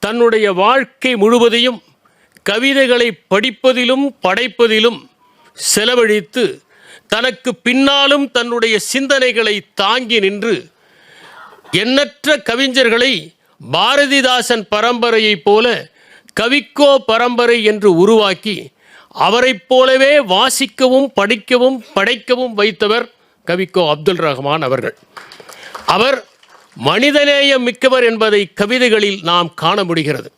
தன்னுடைய வாழ்க்கை முழுவதையும் கவிதைகளை படிப்பதிலும் படைப்பதிலும் செலவழித்து தனக்கு பின்னாலும் தன்னுடைய சிந்தனைகளை தாங்கி நின்று எண்ணற்ற கவிஞர்களை பாரதிதாசன் பரம்பரையைப் போல கவிக்கோ பரம்பரை என்று உருவாக்கி அவரைப் போலவே வாசிக்கவும் படிக்கவும் படைக்கவும் வைத்தவர் கவிக்கோ அப்துல் ரஹ்மான் அவர்கள். அவர் மனிதநேயம் மிக்கவர் என்பதை கவிதைகளில் நாம் காண முடிகிறது.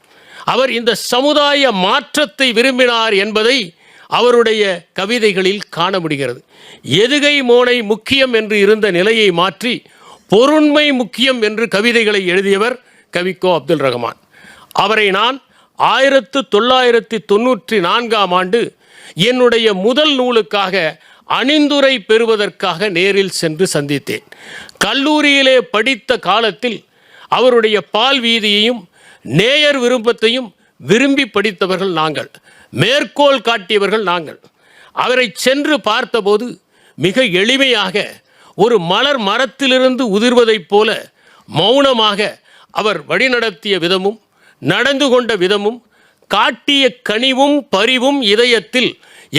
அவர் இந்த சமுதாய மாற்றத்தை விரும்பினார் என்பதை அவருடைய கவிதைகளில் காண முடிகிறது. எதுகை மோனை முக்கியம் என்று இருந்த நிலையை மாற்றி பொருண்மை முக்கியம் என்று கவிதைகளை எழுதியவர் கவிக்கோ அப்துல் ரஹ்மான். அவரை நான் 1994 என்னுடைய முதல் நூலுக்காக அணிந்துரை பெறுவதற்காக நேரில் சென்று சந்தித்தேன். கல்லூரியிலே படித்த காலத்தில் அவருடைய பால் வீதியையும் நேயர் விருப்பத்தையும் விரும்பி படித்தவர்கள் நாங்கள், மேற்கோள் காட்டியவர்கள் நாங்கள். அவரை சென்று பார்த்தபோது மிக எளிமையாக ஒரு மலர் மரத்திலிருந்து உதிர்வதைப் போல மௌனமாக அவர் வழிநடத்திய விதமும் நடந்து கொண்ட விதமும் காட்டிய கனிவும் பரிவும் இதயத்தில்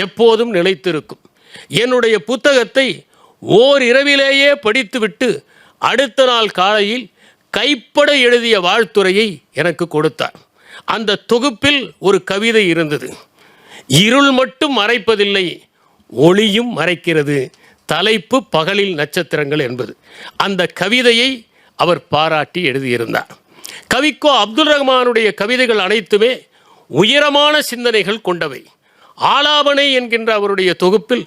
எப்போதும் நிலைத்திருக்கும். என்னுடைய புத்தகத்தை ஓரிரவிலேயே படித்துவிட்டு அடுத்த நாள் காலையில் கைப்பட எழுதிய வாழ்த்துரையை எனக்கு கொடுத்தார். அந்த தொகுப்பில் ஒரு கவிதை இருந்தது. இருள் மட்டும் மறைப்பதில்லை, ஒளியும் மறைக்கிறது. தலைப்பு பகலில் நட்சத்திரங்கள் என்பது. அந்த கவிதையை அவர் பாராட்டி எழுதியிருந்தார். கவிக்கோ அப்துல் ரஹ்மானுடைய கவிதைகள் அனைத்துமே உயரமான சிந்தனைகள் கொண்டவை. ஆலாபனை என்கின்ற அவருடைய தொகுப்பில்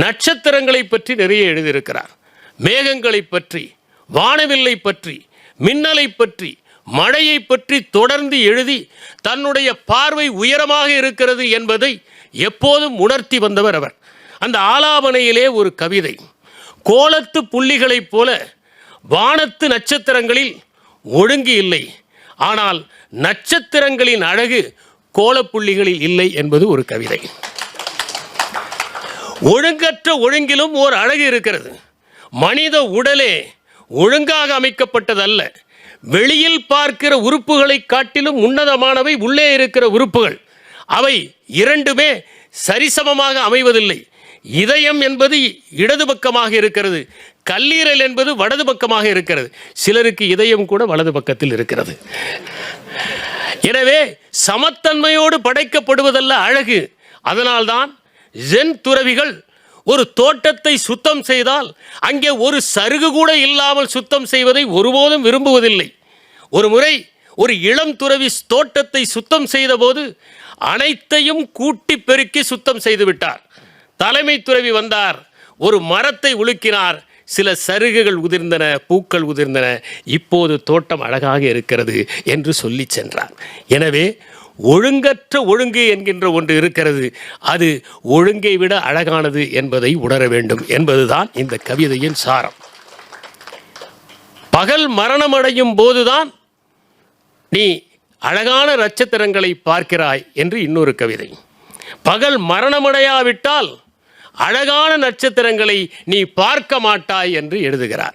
நட்சத்திரங்களை பற்றி நிறைய எழுதியிருக்கிறார். மேகங்களை பற்றி, வானவில்லை பற்றி, மின்னலை பற்றி, மழையை பற்றி தொடர்ந்து எழுதி தன்னுடைய பார்வை உயரமாக இருக்கிறது என்பதை எப்போதும் உணர்த்தி வந்தவர் அவர். அந்த ஆலாபனையிலே ஒரு கவிதை, கோலத்து புள்ளிகளைப் போல வானத்து நட்சத்திரங்களில் ஒழுங்கு இல்லை, ஆனால் நட்சத்திரங்களின் அழகு கோலப்புள்ளிகளில் இல்லை என்பது ஒரு கவிதை. ஒழுங்கற்ற ஒழுங்கிலும் ஓர் அழகு இருக்கிறது. மனித உடலே ஒழுங்காக அமைக்கப்பட்டதல்ல. வெளியில் பார்க்கிற உறுப்புகளை காட்டிலும் உன்னதமானவை உள்ளே இருக்கிற உறுப்புகள். அவை இரண்டுமே சரிசமமாக அமைவதில்லை. இதயம் என்பது இடது பக்கமாக இருக்கிறது, கல்லீரல் என்பது வலது பக்கமாக இருக்கிறது. சிலருக்கு இதயம் கூட வலது பக்கத்தில் இருக்கிறது. எனவே சமத்தன்மையோடு படைக்கப்படுவதல்ல அழகு. அதனால்தான் ஜென் துறவிகள் ஒரு தோட்டத்தை சுத்தம் செய்தால் அங்கே ஒரு சருகு கூட இல்லாமல் சுத்தம் செய்வதை ஒருபோதும் விரும்புவதில்லை. ஒரு முறை ஒரு இளம் துறவி தோட்டத்தை சுத்தம் செய்தபோது அனைத்தையும் கூட்டி பெருக்கி சுத்தம் செய்து விட்டார். தலைமை துறவி வந்தார், ஒரு மரத்தை உலுக்கினார், சில சருகுகள் உதிர்ந்தன, பூக்கள் உதிர்ந்தன, இப்போது தோட்டம் அழகாக இருக்கிறது என்று சொல்லி சென்றார். எனவே ஒழுங்கற்ற ஒழுங்கு என்கின்ற ஒன்று இருக்கிறது, அது ஒழுங்கை விட அழகானது என்பதை உணர வேண்டும் என்பதுதான் இந்த கவிதையின் சாரம். பகல் மரணமடையும் போதுதான் நீ அழகான நட்சத்திரங்களை பார்க்கிறாய் என்று இன்னொரு கவிதை. பகல் மரணமடையாவிட்டால் அழகான நட்சத்திரங்களை நீ பார்க்க மாட்டாய் என்று எழுதுகிறார்.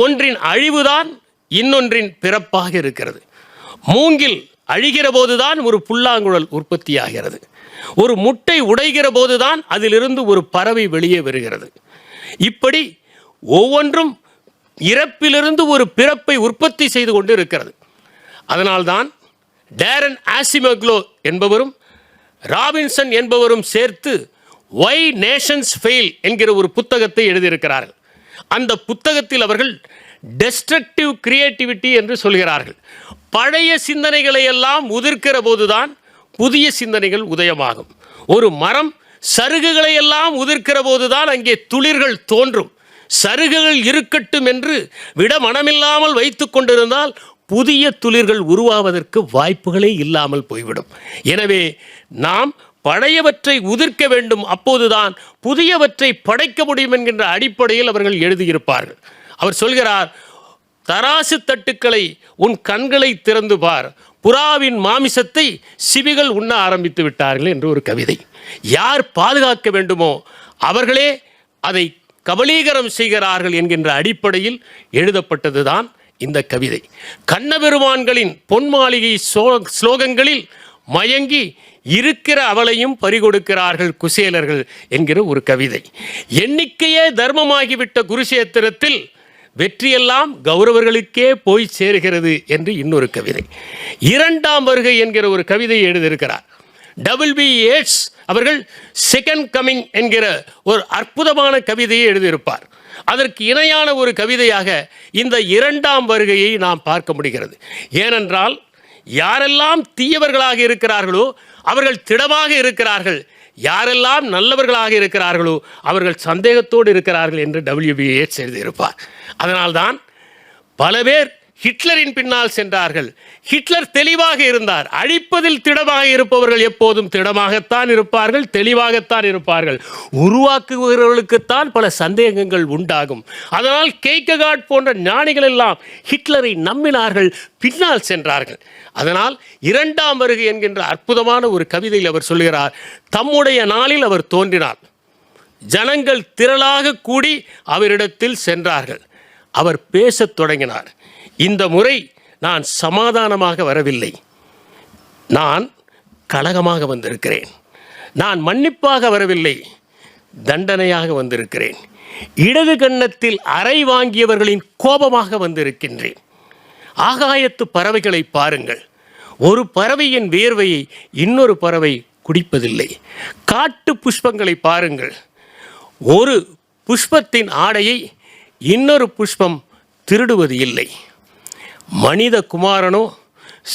ஒன்றின் அழிவுதான் இன்னொன்றின் பிறப்பாக இருக்கிறது. மூங்கில் அழிகிற போதுதான் ஒரு புல்லாங்குழல் உற்பத்தியாகிறது. ஒரு முட்டை உடைகிற போதுதான் அதிலிருந்து ஒரு பறவை வெளியே வருகிறது. இப்படி ஒவ்வொன்றும் இறப்பிலிருந்து ஒரு பிறப்பை உற்பத்தி செய்து கொண்டு இருக்கிறது. அதனால்தான் டேரன் ஆசிமோக்லோ என்பவரும் ராபின்சன் என்பவரும் சேர்த்து Why Nations Fail என்கிற ஒரு புத்தகத்தை எழுதியிருக்கிறார்கள். அந்த புத்தகத்தில் அவர்கள் டெஸ்ட்ரக்டிவ் கிரியேட்டிவிட்டி என்று சொல்கிறார்கள். பழைய சிந்தனைகளை எல்லாம் உதிர்க்கிற போதுதான் புதிய சிந்தனைகள் உதயமாகும். ஒரு மரம் சருகுகளை எல்லாம் உதிர்க்கிற போதுதான் அங்கே துளிர்கள் தோன்றும். சருகுகள் இருக்கட்டும் என்று விட மனமில்லாமல் வைத்து கொண்டிருந்தால் புதிய துளிர்கள் உருவாவதற்கு வாய்ப்புகளே இல்லாமல் போய்விடும். எனவே நாம் பழையவற்றை உதிர்க்க வேண்டும், அப்போதுதான் புதியவற்றை படைக்க முடியும் என்கின்ற அடிப்படையில் அவர்கள் எழுதியிருப்பார்கள். அவர் சொல்கிறார், தராசு தட்டுக்களை உன் கண்களை திறந்து பார், புறாவின் மாமிசத்தை சிவிகள் உண்ண ஆரம்பித்து விட்டார்கள் என்று ஒரு கவிதை. யார் பாதுகாக்க வேண்டுமோ அவர்களே அதை கபலீகரம் செய்கிறார்கள் என்கின்ற அடிப்படையில் எழுதப்பட்டதுதான் இந்த கவிதை. கண்ணபெருமான்களின் பொன் மாளிகை ஸ்லோகங்களில் மயங்கி இருக்கிற அவளையும் பறிகொடுக்கிறார்கள் குசேலர்கள் என்கிற ஒரு கவிதை. எண்ணிக்கையே தர்மமாகிவிட்ட குருஷேத்திரத்தில் வெற்றியெல்லாம் கௌரவர்களுக்கே போய் சேருகிறது என்று இன்னொரு கவிதை. இரண்டாம் வருகை என்கிற ஒரு கவிதையை எழுதியிருக்கிறார். WB Yeats அவர்கள் செகண்ட் கமிங் என்கிற ஒரு அற்புதமான கவிதையை எழுதியிருப்பார். அதற்கு இணையான ஒரு கவிதையாக இந்த இரண்டாம் வருகையை நாம் பார்க்க முடிகிறது. ஏனென்றால் யாரெல்லாம் தீயவர்களாக இருக்கிறார்களோ அவர்கள் திடமாக இருக்கிறார்கள், யாரெல்லாம் நல்லவர்களாக இருக்கிறார்களோ அவர்கள் சந்தேகத்தோடு இருக்கிறார்கள் என்று WB Yeats எழுதியிருப்பார். அதனால்தான் பல பேர் ஹிட்லரின் பின்னால் சென்றார்கள். ஹிட்லர் தெளிவாக இருந்தார். அழிப்பதில் திடமாக இருப்பவர்கள் எப்போதும் திடமாகத்தான் இருப்பார்கள், தெளிவாகத்தான் இருப்பார்கள். உருவாக்குபவர்களுக்குத்தான் பல சந்தேகங்கள் உண்டாகும். அதனால் கெய்ககார்ட் போன்ற ஞானிகள் எல்லாம் ஹிட்லரை நம்பினார்கள், பின்னால் சென்றார்கள். அதனால் இரண்டாம் வருகை என்கின்ற அற்புதமான ஒரு கவிதையில் அவர் சொல்கிறார், தம்முடைய நாளில் அவர் தோன்றினார், ஜனங்கள் திரளாக கூடி அவரிடத்தில் சென்றார்கள், அவர் பேசத் தொடங்கினார். இந்த முறை நான் சமாதானமாக வரவில்லை, நான் கலகமாக வந்திருக்கிறேன். நான் மன்னிப்பாக வரவில்லை, தண்டனையாக வந்திருக்கிறேன். இடது கன்னத்தில் அறை வாங்கியவர்களின் கோபமாக வந்திருக்கின்றேன். ஆகாயத்து பறவைகளை பாருங்கள், ஒரு பறவையின் வேர்வையை இன்னொரு பறவை குடிப்பதில்லை. காட்டு புஷ்பங்களை பாருங்கள், ஒரு புஷ்பத்தின் ஆடையை இன்னொரு புஷ்பம் திருடுவது இல்லை. மனித குமாரனோ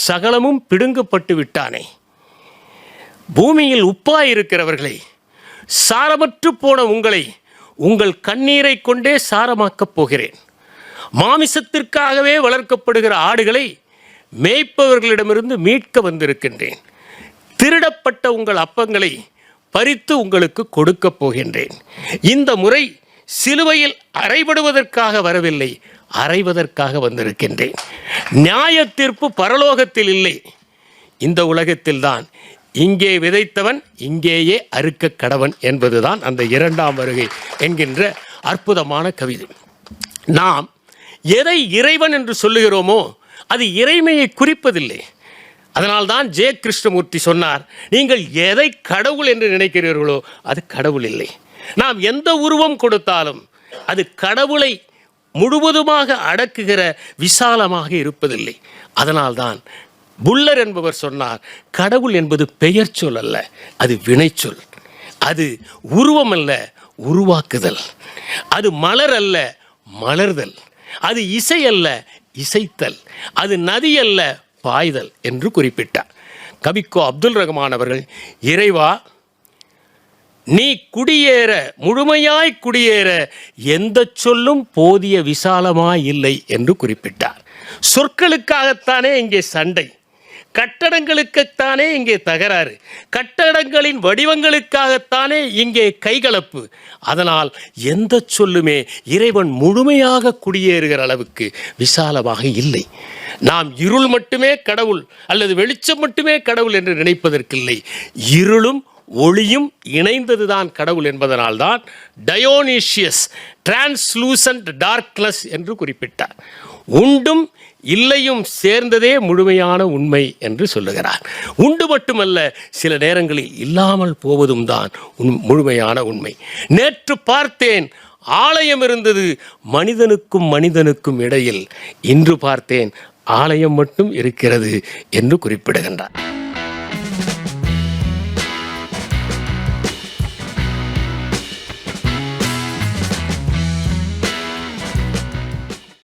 சகலமும் பிடுங்கப்பட்டு விட்டானே. பூமியில் உப்பாயிருக்கிறவர்களை, சாரமற்று போன உங்களை உங்கள் கண்ணீரை கொண்டே சாரமாக்கப் போகிறேன். மாமிசத்திற்காகவே வளர்க்கப்படுகிற ஆடுகளை மேய்ப்பவர்களிடமிருந்து மீட்க வந்திருக்கின்றேன். திருடப்பட்ட உங்கள் அப்பங்களை பறித்து உங்களுக்கு கொடுக்கப் போகின்றேன். இந்த முறை சிலுவையில் அறைபடுவதற்காக வரவில்லை, அறைவதற்காக வந்திருக்கின்றேன். நியாய தீர்ப்பு பரலோகத்தில் இல்லை, இந்த உலகத்தில்தான். இங்கே விதைத்தவன் இங்கேயே அறுக்க கடவன் என்பதுதான் அந்த இரண்டாம் வருகை என்கின்ற அற்புதமான கவிதை. நாம் எதை இறைவன் என்று சொல்லுகிறோமோ அது இறைமையை குறிப்பதில்லை. அதனால்தான் ஜே கிருஷ்ணமூர்த்தி சொன்னார், நீங்கள் எதை கடவுள் என்று நினைக்கிறீர்களோ அது கடவுள் இல்லை. நாம் எந்த உருவம் கொடுத்தாலும் அது கடவுளை முழுவதுமாக அடக்குகிற விசாலமாக இருப்பதில்லை. அதனால்தான் புல்லர் என்பவர் சொன்னார், கடவுள் என்பது பெயர் சொல் அல்ல, அது வினைச்சொல். அது உருவம் அல்ல, உருவாக்குதல். அது மலர் அல்ல, மலர்தல். அது இசை அல்ல, இசைத்தல். அது நதி அல்ல, பாய்தல் என்று குறிப்பிட்டார். கவிக்கோ அப்துல் ரஹ்மான் அவர்கள், இறைவா நீ குடியேற, முழுமையாய் குடியேற எந்த சொல்லும் போதிய விசாலமாய் இல்லை என்று குறிப்பிட்டார். சொற்களுக்காகத்தானே இங்கே சண்டை, கட்டடங்களுக்குத்தானே இங்கே தகராறு, கட்டடங்களின் வடிவங்களுக்காகத்தானே இங்கே கைகலப்பு. அதனால் எந்த சொல்லுமே இறைவன் முழுமையாக குடியேறுகிற அளவுக்கு விசாலமாக இல்லை. நாம் இருள் மட்டுமே கடவுள் அல்லது வெளிச்சம் மட்டுமே கடவுள் என்று நினைப்பதற்கில்லை. இருளும் ஒளியும் இணைந்ததுதான் கடவுள் என்பதனால்தான் டயோனீசியஸ் டிரான்ஸ்லூசன்ட் டார்க்னஸ் என்று குறிப்பிட்டார். உண்டும் இல்லையும் சேர்ந்ததே முழுமையான உண்மை என்று சொல்லுகிறார். உண்டு மட்டுமல்ல, சில நேரங்களில் இல்லாமல் போவதும் தான் முழுமையான உண்மை. நேற்று பார்த்தேன், ஆலயம் இருந்தது மனிதனுக்கும் மனிதனுக்கும் இடையில், இன்று பார்த்தேன் ஆலயம் மட்டும் இருக்கிறது என்று குறிப்பிடுகின்றார்.